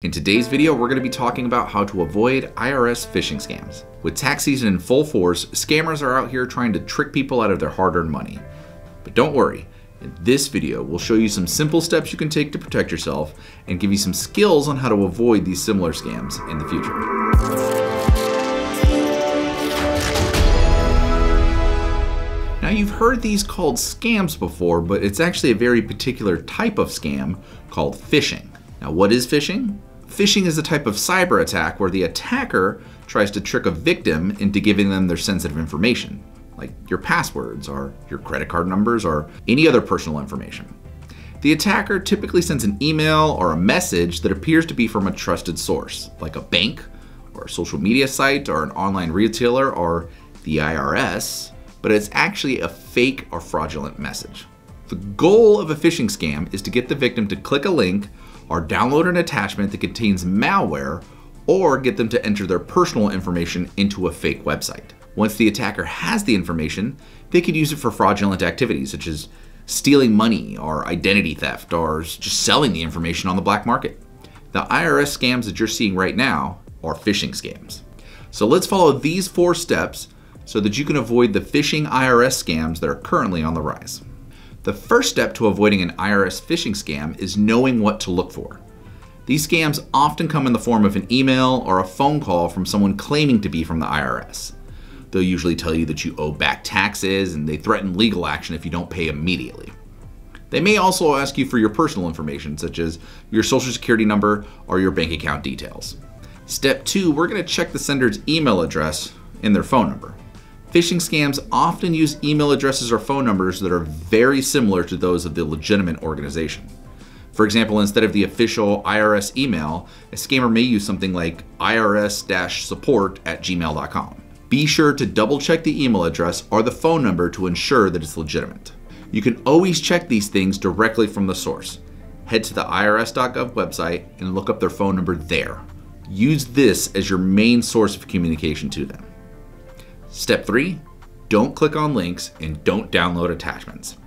In today's video, we're going to be talking about how to avoid IRS phishing scams. With tax season in full force, scammers are out here trying to trick people out of their hard-earned money. But don't worry, in this video, we'll show you some simple steps you can take to protect yourself and give you some skills on how to avoid these similar scams in the future. Now, you've heard these called scams before, but it's actually a very particular type of scam called phishing. Now, what is phishing? Phishing is a type of cyber attack where the attacker tries to trick a victim into giving them their sensitive information, like your passwords or your credit card numbers or any other personal information. The attacker typically sends an email or a message that appears to be from a trusted source, like a bank or a social media site or an online retailer or the IRS, but it's actually a fake or fraudulent message. The goal of a phishing scam is to get the victim to click a link or download an attachment that contains malware, or get them to enter their personal information into a fake website. Once the attacker has the information, they could use it for fraudulent activities such as stealing money or identity theft or just selling the information on the black market. The IRS scams that you're seeing right now are phishing scams. So let's follow these 4 steps so that you can avoid the phishing IRS scams that are currently on the rise. The first step to avoiding an IRS phishing scam is knowing what to look for. These scams often come in the form of an email or a phone call from someone claiming to be from the IRS. They'll usually tell you that you owe back taxes and they threaten legal action if you don't pay immediately. They may also ask you for your personal information, such as your social security number or your bank account details. Step 2, we're going to check the sender's email address and their phone number. Phishing scams often use email addresses or phone numbers that are very similar to those of the legitimate organization. For example, instead of the official IRS email, a scammer may use something like irs-support@gmail.com. Be sure to double check the email address or the phone number to ensure that it's legitimate. You can always check these things directly from the source. Head to the irs.gov website and look up their phone number there. Use this as your main source of communication to them. Step 3, don't click on links and don't download attachments.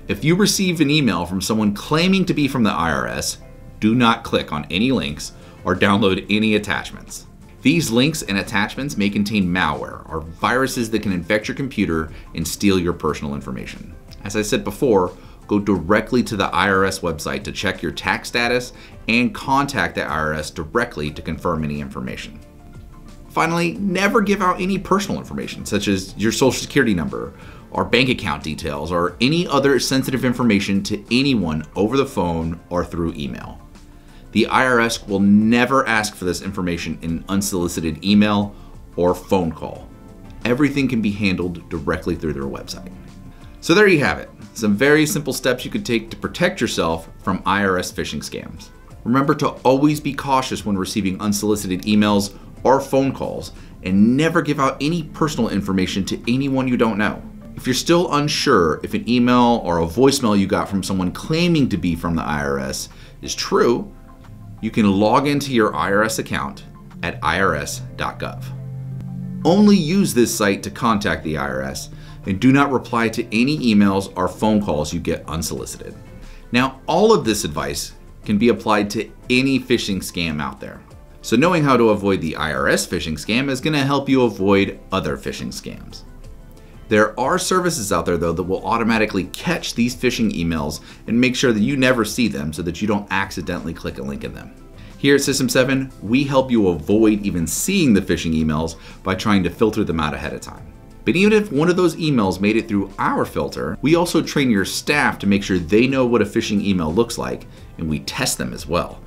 If you receive an email from someone claiming to be from the IRS, do not click on any links or download any attachments. These links and attachments may contain malware or viruses that can infect your computer and steal your personal information. As I said before, go directly to the IRS website to check your tax status and contact the IRS directly to confirm any information. Finally, never give out any personal information, such as your social security number or bank account details or any other sensitive information to anyone over the phone or through email. The IRS will never ask for this information in an unsolicited email or phone call. Everything can be handled directly through their website. So there you have it, some very simple steps you could take to protect yourself from IRS phishing scams. Remember to always be cautious when receiving unsolicited emails or phone calls, and never give out any personal information to anyone you don't know. If you're still unsure if an email or a voicemail you got from someone claiming to be from the IRS is true, you can log into your IRS account at irs.gov. Only use this site to contact the IRS, and do not reply to any emails or phone calls you get unsolicited. Now, all of this advice can be applied to any phishing scam out there. So knowing how to avoid the IRS phishing scam is going to help you avoid other phishing scams. There are services out there though that will automatically catch these phishing emails and make sure that you never see them so that you don't accidentally click a link in them. Here at System 7, we help you avoid even seeing the phishing emails by trying to filter them out ahead of time. But even if one of those emails made it through our filter, we also train your staff to make sure they know what a phishing email looks like, and we test them as well.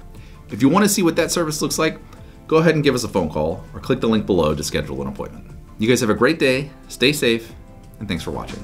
If you want to see what that service looks like, go ahead and give us a phone call or click the link below to schedule an appointment. You guys have a great day, stay safe, and thanks for watching.